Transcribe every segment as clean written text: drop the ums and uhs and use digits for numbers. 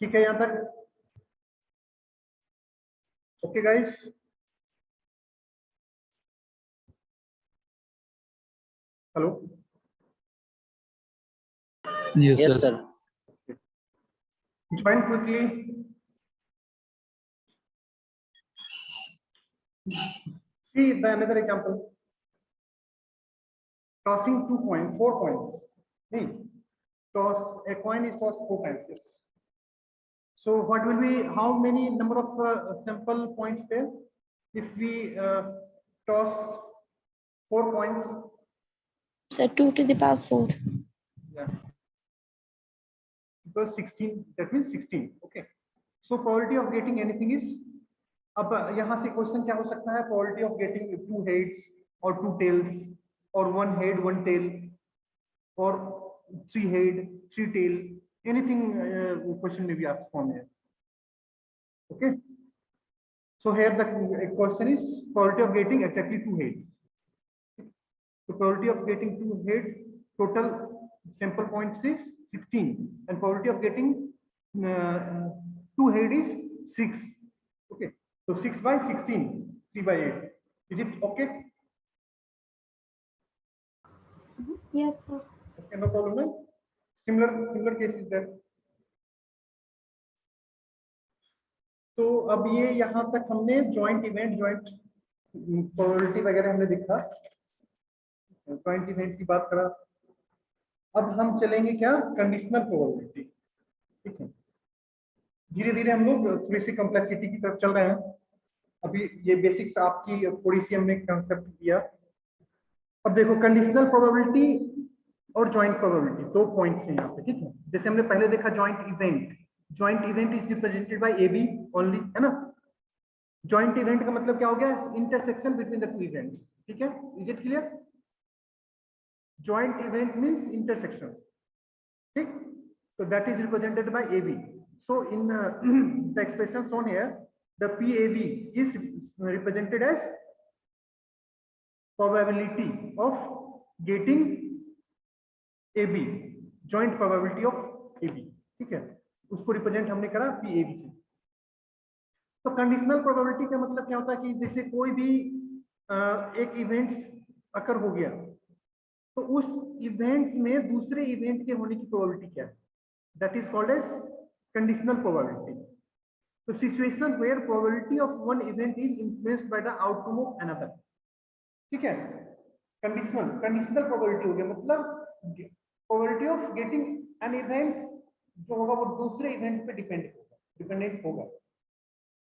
ठीक है यहाँ तक? Okay guys, hello, Yes, sir. join quickly. See the another example. Tossing 2 points, 4 points. Nee, toss a coin is tossed 4 times. Yes. So what will be, how many number of sample points there? If we toss 4 points. So 2 to the power 4. Yeah. Because 16, that means 16. Okay. So probability of getting anything is, अब यहाँ से question क्या हो सकता है? Probability of getting 2 heads or 2 tails or 1 head 1 tail or 3 head 3 tail, anything question may be asked from here. Okay. So here the question is probability of getting exactly 2 heads. So probability of getting 2 heads, total sample points is 16, and probability of getting 2 head is 6. Okay, so 6 by 16, 3 by 8. Is it okay? Yes, sir. Okay, no problem. Man. Similar case is there. तो अब ये यहाँ तक हमने joint event, joint probability वगैरह हमने देखा, joint event की बात करा। अब हम चलेंगे क्या? Conditional probability. ठीक है, धीरे धीरे हम लोग थोड़ी सी कॉम्प्लेक्सिटी की तरफ चल रहे हैं। अभी ये बेसिक्स आपकी थोड़ी सी हमने कंसेप्ट किया। अब देखो कंडीशनल प्रोबेबिलिटी और जॉइंट प्रोबेबिलिटी, 2 पॉइंट्स हैं यहाँ पे। ठीक है, जैसे हमने पहले देखा joint event, joint event is represented by A B only, है ना। जॉइंट इवेंट का मतलब क्या हो गया? Intersection between the 2 events. ठीक है, is it clear? Joint event means intersection. ठीक, so that is represented by AB. So in the expression shown here, the PAB is represented as probability of getting AB, joint probability of AB. ठीक है, उसको represent हमने करा PAB से। तो conditional probability का मतलब क्या होता है कि जैसे कोई भी एक इवेंट अकर हो गया, तो उस इवेंट में दूसरे इवेंट के होने की प्रोबेबिलिटी क्या है? That is called as conditional probability. So situation where probability of one event is influenced by the outcome of another. ठीक है, कंडीशनल प्रोबेबिलिटी हो गया मतलब probability of getting an event जो होगा वो दूसरे इवेंट पे डिपेंडेंट होगा।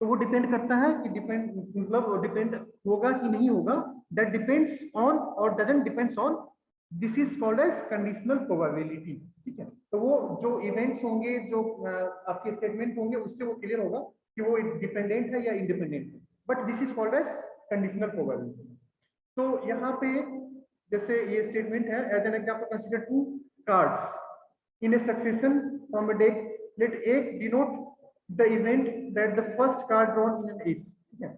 तो वो डिपेंड करता है कि मतलब डिपेंड होगा कि नहीं होगा, दैट डिपेंड्स ऑन और doesn't depends on, this is called as conditional probability. ठीक है, तो वो जो इवेंट्स होंगे, जो आपके स्टेटमेंट होंगे, उससे वो क्लियर होगा कि वो डिपेंडेंट है या इंडिपेंडेंट है, but this is called as conditional probability. तो यहाँ पे जैसे ये स्टेटमेंट है, as an example consider 2 cards in a succession from a deck, let A denote the event that the first card drawn in an ace. ठीक है,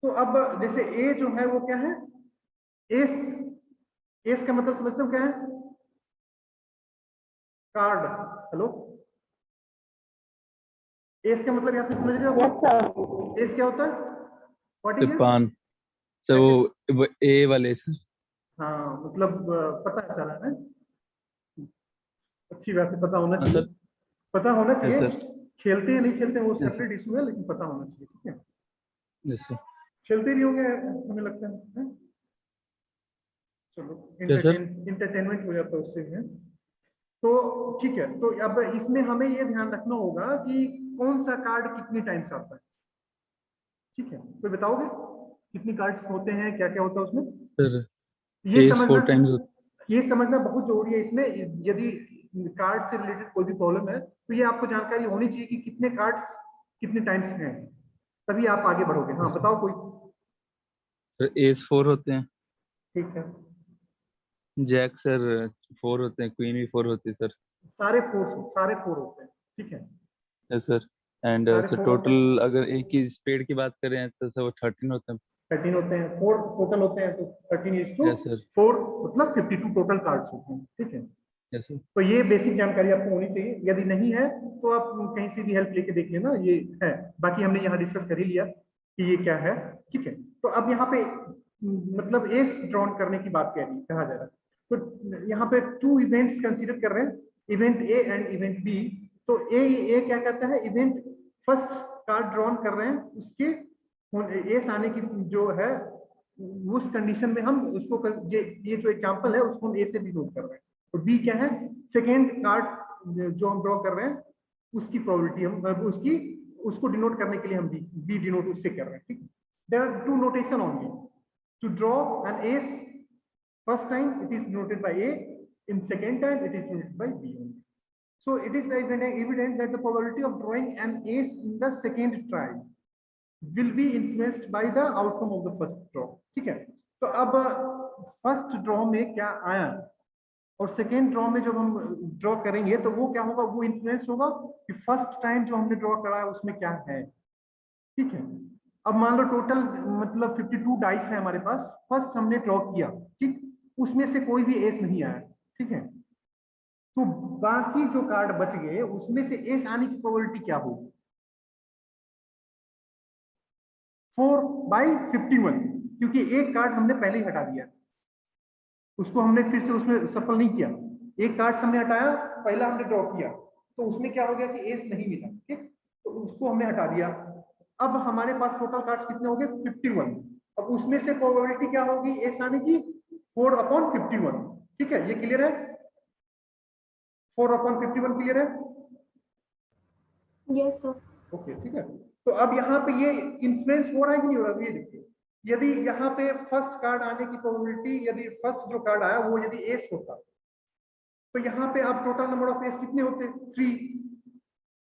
तो अब जैसे ए जो है वो क्या है? एस का मतलब समझते हो क्या है? कार्ड। हेलो, एस का मतलब यहाँ पे समझ रहे हो? एस क्या होता है? व्हाट इज पान, तो वो ए वाले सर। हाँ, मतलब पता है सारा है, अच्छी बात है, पता होना चाहिए। पता होना चाहिए, खेलते हैं नहीं खेलते वो सेपरेट इशू है, लेकिन पता होना चाहिए। ठीक है, जैसे खेलते नहीं होंगे हमें लगता है। चलो, इंटरटेनमेंट हो जाता है उससे है। तो ठीक है, तो अब इसमें हमें ये ध्यान रखना होगा कि कौन सा कार्ड कितनी टाइम्स आता है। ठीक है, तो बताओगे कितनी कार्ड्स होते हैं, क्या क्या होता है उसमें? सर ये समझना बहुत जरूरी है इसमें। यदि कार्ड से रिलेटेड कोई भी प्रॉब्लम है तो ये आपको जानकारी होनी चाहिए कि कितने कार्ड्स कितने टाइम्स हैं, तभी आप आगे बढ़ोगे। हाँ बताओ कोई। सर एस 4 होते हैं। ठीक है, जैक सर 4 होते हैं, क्वीन भी 4 होती है सर। सारे फोर होते हैं। ठीक है, yes sir, and sir total अगर एक ही स्पेड की बात करें तो सर वो 13 होते हैं। 13 होते हैं, 4 टोटल होते हैं, तो 13 is to 4 मतलब 52 टोटल कार्ड्स होते हैं। ठीक है, Yes, sir. तो ये बेसिक जानकारी आपको होनी चाहिए, यदि नहीं है तो आप कहीं से भी हेल्प लेके देख लेना, ये है। बाकी हमने यहाँ डिस्कस कर ही लिया कि ये क्या है, ठीक है। तो अब यहाँ पे मतलब एस ड्रॉन करने की बात कहा जा रहा है। तो यहाँ पे 2 इवेंट्स कंसीडर कर रहे हैं, event A and event B. तो ए क्या कहता है, इवेंट फर्स्ट कार्ड ड्रॉन कर रहे हैं, उसके एस आने की जो है उस कंडीशन में हम उसको ये जो एग्जांपल है उसको हम ए से डिनोट कर रहे हैं। तो बी क्या है, सेकेंड कार्ड जो हम ड्रॉ कर रहे हैं उसकी प्रोबेबिलिटी हम उसको डिनोट करने के लिए हम बी डिनोट उससे कर रहे हैं, ठीक। There are 2 notation only to draw an ace. First time it is denoted by A, in second time it is denoted by B only. So it is evident that the probability of drawing an ace in the second try will be influenced by the outcome of the first draw. ठीक है, तो अब first draw में क्या आया और second draw में जब हम ड्रॉ करेंगे तो वो क्या होगा, वो इन्फ्लुएंस होगा कि फर्स्ट टाइम जो हमने ड्रॉ करा है उसमें क्या है, ठीक है। अब मान लो टोटल मतलब 52 डाइस है हमारे पास, फर्स्ट हमने ड्रॉ किया, ठीक, उसमें से कोई भी एस नहीं आया, ठीक है। तो बाकी जो कार्ड बच गए उसमें से एस आने की प्रोबेबिलिटी क्या होगी, 4/51, क्योंकि एक कार्ड हमने पहले ही हटा दिया, उसको हमने फिर से उसमें सफल नहीं किया। एक कार्ड हमने हटाया, पहला हमने ड्रॉ किया तो उसमें क्या हो गया कि एस नहीं मिला, ठीक, तो उसको हमने हटा दिया। अब हमारे पास टोटल कार्ड्स कितने हो गए, 51। अब उसमें से प्रोबेबिलिटी क्या होगी एस आने की, 4/51, ठीक है। ये क्लियर है, 4/51 क्लियर है? Yes, sir. ओके, ठीक है। तो अब यहाँ पे ये इन्फ्लुएंस हो रहा है कि नहीं हो रहा है, ये देखिए। यदि यहाँ पे फर्स्ट कार्ड आने की प्रोबेबिलिटी, यदि फर्स्ट जो कार्ड आया वो यदि एस होता तो यहाँ पे अब टोटल नंबर ऑफ एस कितने होते, 3,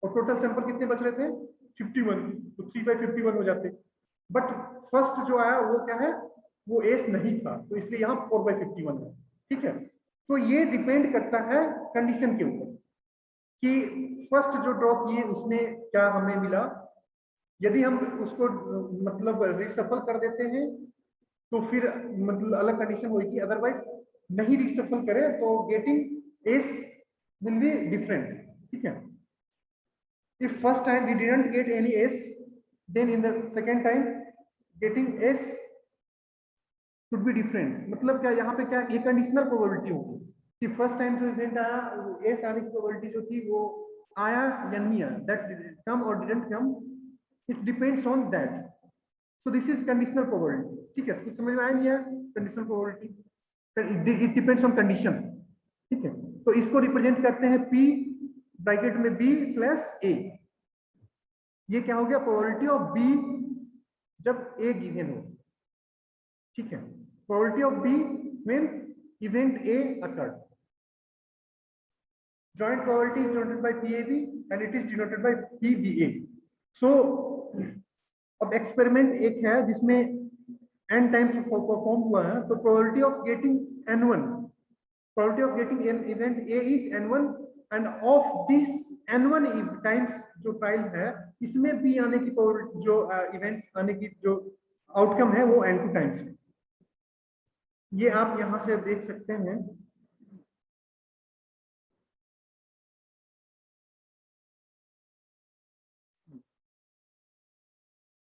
और टोटल सैंपल कितने बच रहे थे, 51, तो 3/51 हो जाते। बट फर्स्ट जो आया वो क्या है, वो एस नहीं था, तो इसलिए यहाँ 4/51 है, ठीक है। तो ये डिपेंड करता है कंडीशन के ऊपर कि फर्स्ट जो ड्रॉ किए उसमें क्या हमें मिला। यदि हम उसको मतलब रिसफल कर देते हैं तो फिर मतलब अलग कंडीशन होगी, अदरवाइज नहीं रिसफल करें तो getting ace will be different, ठीक है। If first time we didn't get any ace, then in the second time getting ace should be different. मतलब क्या यहाँ पे क्या, ये कंडीशनल प्रोबेबिलिटी होगी कि फर्स्ट टाइम जो इवेंट आया एस आने की प्रोबेबिलिटी जो थी वो आया या नहीं आया, दैट कम और didn't come, it depends on that. So this is conditional probability, ठीक है। कुछ समझ में आया नहीं है, conditional probability it depends on condition, ठीक है। तो इसको रिप्रेजेंट करते हैं P ब्रैकेट में B/A। ये क्या हो गया, प्रोबेबिलिटी ऑफ B जब A गिवन हो, ठीक है। Probability of B when event A occurred. Joint probability is denoted by PAB and it is denoted by PBA. So अब एक्सपेरिमेंट एक है जिसमें n टाइम्स परफॉर्म हुआ है, तो probability of getting n1, probability of getting an event A is n1 end of this n1 times जो trial है इसमें B आने की प्रोबेबिलिटी, जो इवेंट आने की जो आउटकम है वो n2 टाइम्स है। ये आप यहां से देख सकते हैं,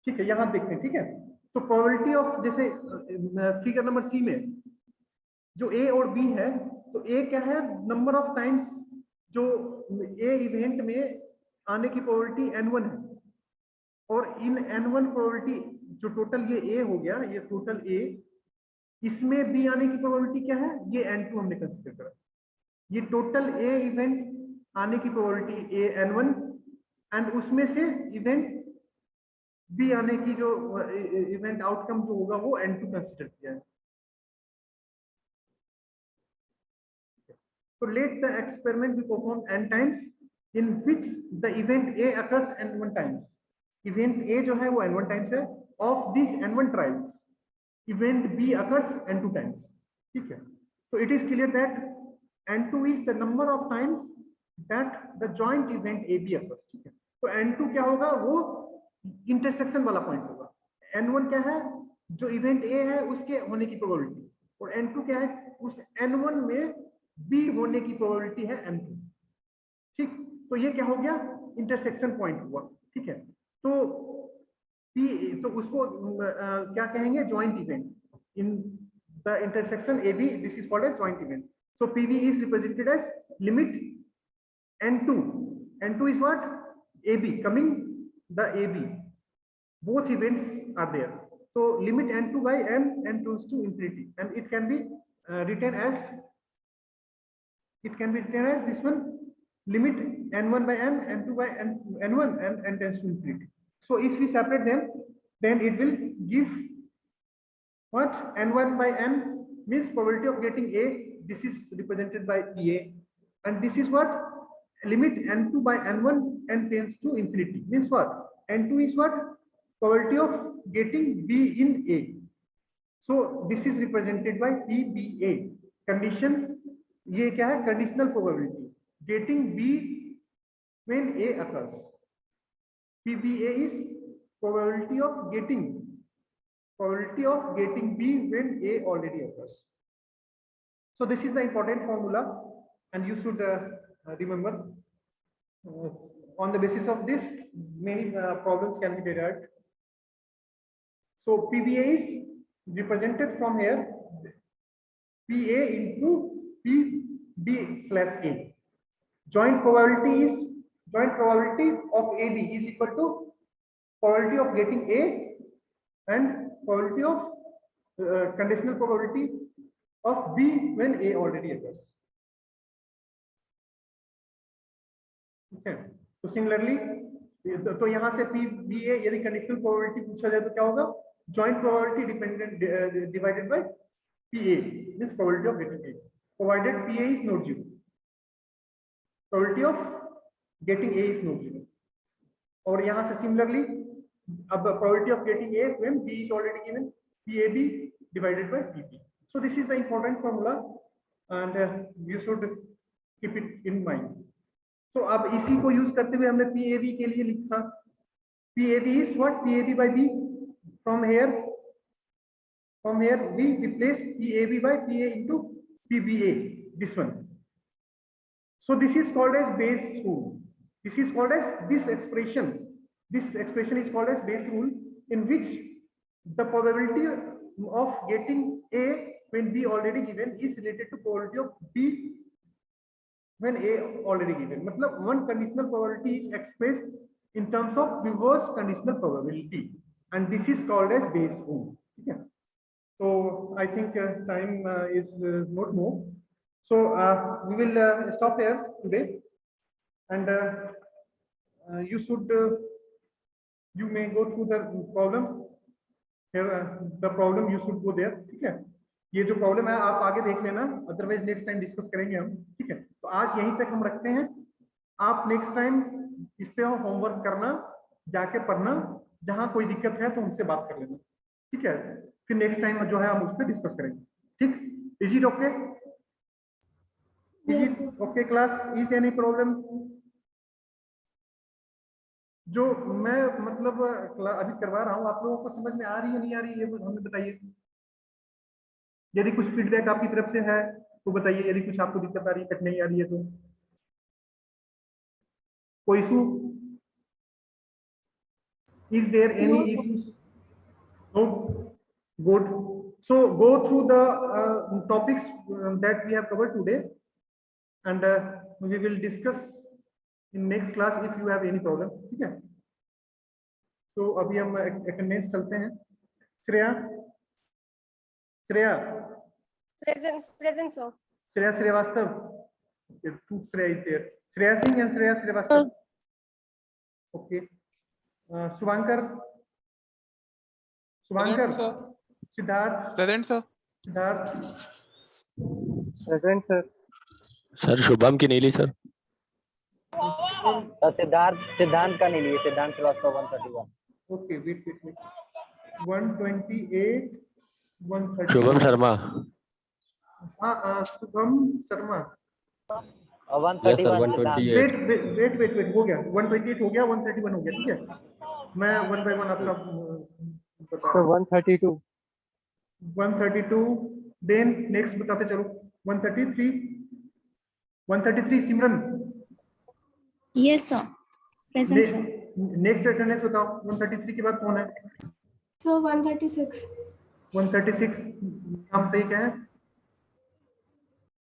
ठीक है, यहां देखते हैं, ठीक है। तो प्रोबेबिलिटी ऑफ, जैसे फिगर नंबर सी में जो ए और बी है, तो ए क्या है, नंबर ऑफ टाइम्स जो ए इवेंट में आने की प्रोबेबिलिटी n1 है, और इन n1 प्रोबेबिलिटी जो टोटल ये ए हो गया, ये टोटल ए, इसमें बी आने की प्रोबेबिलिटी क्या है, ये n2 हमने कंसीडर करा। ये टोटल ए इवेंट आने की प्रोबेबिलिटी ए n1 एंड उसमें से इवेंट बी आने की जो इवेंट आउटकम जो होगा वो n2 कंसीडर किया है। So let the experiment be performed n times in which the event A occurs n1 times. Event A जो है वो n1 times है, of this n1 trials event B occurs n2 times, ठीक है। So it is clear that n2 is the number of times that the joint event AB occurs, ठीक है। तो n2 क्या होगा, वो इंटरसेक्शन वाला पॉइंट होगा। n1 क्या है, जो इवेंट A है उसके होने की प्रोबेबिलिटी, और n2 क्या है, उस n1 में बी होने की प्रोबेबिलिटी है m2। ठीक, तो ये क्या हो गया, इंटरसेक्शन पॉइंट हुआ। ठीक है, तो पी, तो उसको क्या कहेंगे, joint event in the intersection A B, this is called as joint event. So PV is represented as limit n2, n2 is what, ab coming the ab, both events are there. So limit n2 by m, n tends to infinity, and it can be written as, this one, limit n1 by m, n2 by n1, and n tends to infinity. So if we separate them, then it will give what, n1 by m means probability of getting a, this is represented by pa, and this is what, limit n2 by n1, n tends to infinity, means what, n2 is what, probability of getting b in a. So this is represented by pba condition. ये क्या है, conditional probability getting b when a occurs. pba is probability of getting b when a already occurs. So this is the important formula, and you should remember. On the basis of this, many problems can be derived. So PBA is represented from here, PA into PB/A. Joint probability of AB is equal to probability of getting A and probability of conditional probability of B when A already occurs. Okay. तो similarly, तो यहाँ से PBA यदि conditional probability पूछा जाए तो क्या होगा, joint probability dependent divided by PA, means probability of getting A, provided PA is not 0, probability of getting A is not 0। और यहाँ से सिमिलरली, अब probability of getting A when B is already given, PAB divided by PP. So this is the important formula, and you should keep it in mind. तो अब इसी को use करते हुए हमने PAB के लिए लिखा, PAB is what, PAB by B. From here we replace PAB by PA into PBA, this one. So this is called as Bayes rule. This is called as, this expression is called as Bayes rule, in which the probability of getting A when B already given is related to probability of B when A already given. मतलब one conditional probability is expressed in terms of reverse conditional probability, and this is called as Bayes rule. Okay. So I think time is not more. So we will stop here today, and you should you may go through the problem here. The problem you should go there. ठीक है, ये जो problem है आप आगे देख लेना, otherwise next time discuss करेंगे हम। ठीक है, तो आज यहीं तक हम रखते हैं। आप नेक्स्ट टाइम इस पे होमवर्क करना, जाके पढ़ना, जहां कोई दिक्कत है तो उनसे बात कर लेना। ठीक है, फिर नेक्स्ट टाइम जो है हम उस पर डिस्कस करेंगे। ठीक, is it okay? Yes, okay class, is any problem? जो मैं मतलब अभी करवा रहा हूँ आप लोगों को समझ में आ रही है नहीं आ रही है, हमें बताइए। यदि कुछ फीडबैक आपकी तरफ से है तो बताइए, यदि कुछ आपको दिक्कत आ रही है, कठिनाई आ रही है तो। कोई issue? Is there any issues? No? Good. So go through the topics that we have covered today, and we will discuss in next class if you have any problem. ठीक है, तो अभी हम अटेंडेंस चलते हैं। Shreya present sir. Shreya Srivastav. Okay, two Shreya is there. Shreya Singh and Shreya Srivastav. Okay. Suvankar. Siddharth. Present sir. Siddharth. Present sir. Sir Shubham की नीली sir. Siddhant का नहीं लिए, Siddhant Shrivastava 131। Okay, wait. 128, 130. Shubham Sharma. Shubham Sharma. 131। Wait हो गया, 128 हो गया, 131 हो गया। ठीक है, मैं वन बाय वन आपका बता रहा हूं। 132, देन नेक्स्ट बताते चलो। 133, 133 सिमरन, Yes, sir. Present, sir. Next attendance बताओ, 133 के बाद कौन है? Sir, 136. 136 नाम सही क्या है?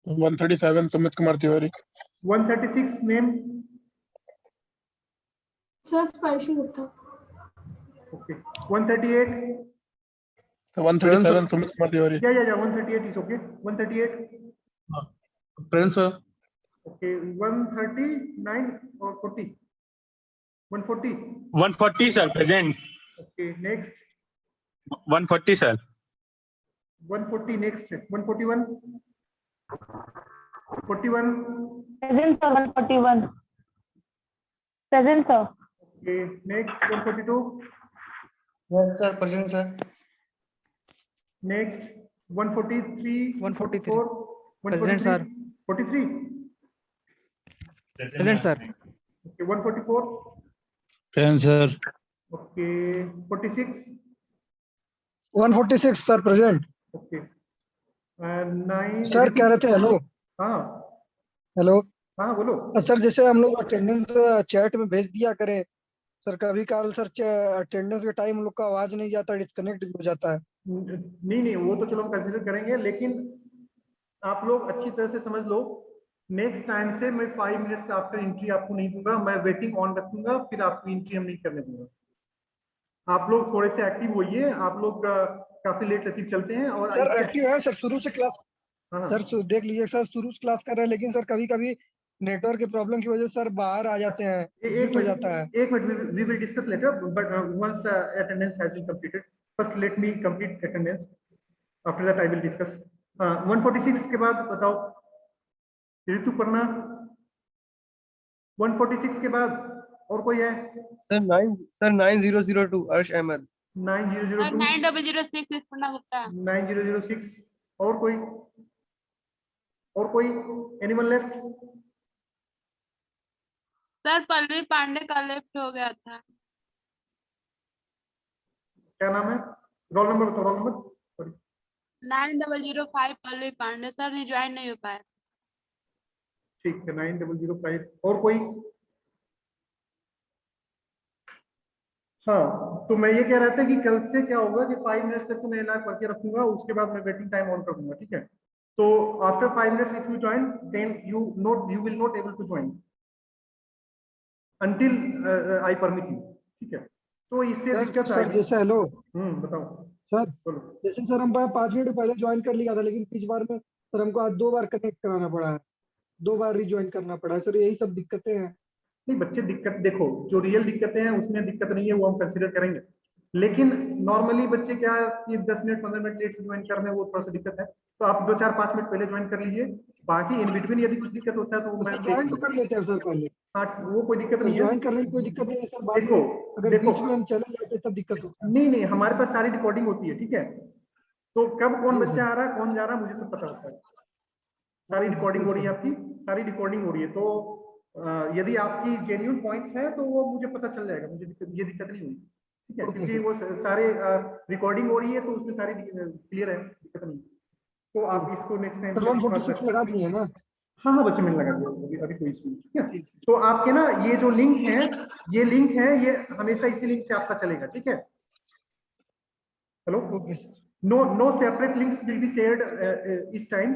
137 Sumit Kumar Tiwari. 136 name? Sir, Sparshi Gupta. Okay. 138? 137 Sumit Kumar Tiwari. या 138 is okay. 138? Prince sir. Okay. 139 और 40? 140? 140 sir, present. Okay. Next? 140 sir. 140 next. 141? 41? Present sir, 141. Present sir. Okay. Next 142? Yes sir, present sir. Next 143? 143. 144? Present, sir. 43? Present, sir. Okay. 144? Present, sir. Okay. 46? 146 sir present. Okay. 9? Sir कह रहे थे hello. हाँ hello हाँ बोलो। Sir, जैसे हम लोग attendance chat में भेज दिया करें सर, कभी काल सर अटेंडेंस के टाइम हम लोग का आवाज नहीं जाता, डिस्कनेक्ट हो जाता है। नहीं वो तो चलो हम कंसीडर करेंगे, लेकिन आप लोग अच्छी तरह से समझ लो, नेक्स्ट टाइम से मैं 5 मिनट्स आफ्टर एंट्री आपको नहीं दूंगा, मैं वेटिंग ऑन रखूंगा, फिर आपकी एंट्री हम नहीं करने दूंगा। आप लोग थोड़े से एक्टिव होइए, आप लोग काफी लेट तक चलते हैं। और सर एक्टिव है सर, शुरू से क्लास। हाँ सर देख लीजिए सर, शुरू से क्लास कर रहे हैं, लेकिन सर कभी कभी नेटवर्क की प्रॉब्लम की वजह से सर बाहर आ जाते हैं, एग्जिट हो जाता है। एक minute, we will discuss later, but once attendance has been completed, first let me complete attendance, after that I will discuss. 146 के बाद बताओ ऋतुपर्णा। 146 के बाद और कोई है? सर 9002 अर्श अहमद। 9002? 9006 Ritpurna Gupta. 9006 और कोई? और कोई? Anyone left? Sir Pallavi Pandey का लेफ्ट हो गया था। क्या नाम है? रोल नंबर बताओ, roll number. Sorry 9005 Pallavi Pandey sir rejoin नहीं हो पाया। ठीक है, 9005 और कोई? हाँ, तो मैं ये कह रहा था कि कल से क्या होगा कि 5 मिनट्स तक तो मैं लॉक करके रखूंगा, उसके बाद मैं वेटिंग टाइम ऑन कर दूंगा, ठीक है? तो after 5 minutes if you join, then you will not able to join until I permit you, ठीक है? तो इससे दिक्कत सर आएगी। जैसे हेलो बताओ सर, बोलो। जैसे सर हम 5 मिनट पहले ज्वाइन कर लिया था, लेकिन पिछली बार में सर हमको आज 2 बार कनेक्ट कराना पड़ा है, 2 बार रिज्वाइन करना पड़ा है सर, यही सब दिक्कतें हैं। नहीं बच्चे, दिक्कत देखो, जो रियल दिक्कतें हैं उसमें दिक्कत नहीं है, वो हम कंसीडर करेंगे, लेकिन नॉर्मली बच्चे क्या है कि 10 मिनट 15 मिनट लेट से ज्वाइन कर रहे हैं, वो थोड़ा सा दिक्कत है, तो आप 2-4-5 मिनट पहले ज्वाइन कर लीजिए, बाकी इन बिटवीन यदि कुछ दिक्कत होता है तो मैं ज्वाइन तो कर लेते हैं सर पहले। हाँ, वो कोई दिक्कत नहीं है, ज्वाइन करने में कोई दिक्कत नहीं है सर, बाद देखो में अगर बीच में हम चले जाते तब दिक्कत होती है। नहीं हमारे पास सारी रिकॉर्डिंग होती है, ठीक है? तो कब कौन बच्चा आ रहा है, कौन जा रहा है, मुझे सब पता होता है, सारी रिकॉर्डिंग हो रही है, आपकी सारी रिकॉर्डिंग हो रही है, तो यदि आपकी जेन्युइन पॉइंट्स है तो वो मुझे पता चल जाएगा, मुझे ये दिक्कत नहीं हुई, ठीक है? क्योंकि वो सारे रिकॉर्डिंग हो रही है, तो उसमें सारी क्लियर है, दिक्कत नहीं। तो आप इसको नेक्स्ट टाइम 146 लगा दिए ना? हाँ बच्चे, मैंने लगा दिया, अभी कोई इशू नहीं, ठीक है? तो आपके ना ये जो लिंक है, ये हमेशा इसी लिंक से आपका चलेगा, ठीक है? Hello, no separate links will be shared each time.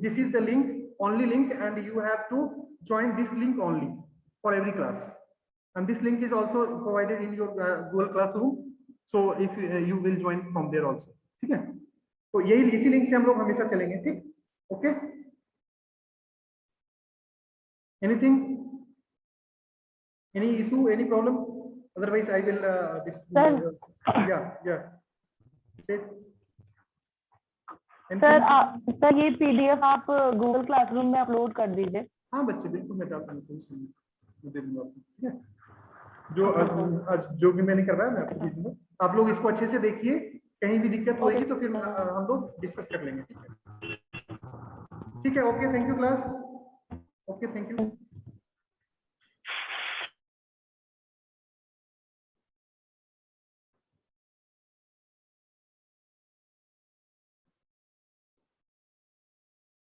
This is the link, only link, and you have to join this link only for every class, and this link is also provided in your Google Classroom, so if you will join from there also, ठीक है? तो यही इसी link से हम लोग हमेशा चलेंगे, ठीक? Okay, anything, any issue, any problem? Otherwise I will या सर ये पीडीएफ आप गूगल क्लासरूम में अपलोड कर दीजिए। हाँ बच्चे, बिल्कुल मैं डाल दूंगा, दे दूंगा, ठीक है? जो भी मैंने करवाया मैं आपको दे दूंगा, आप लोग इसको अच्छे से देखिए, कहीं भी दिक्कत होगी तो फिर हम लोग डिस्कस कर लेंगे, ठीक है? ठीक है, okay, thank you class, okay, thank you.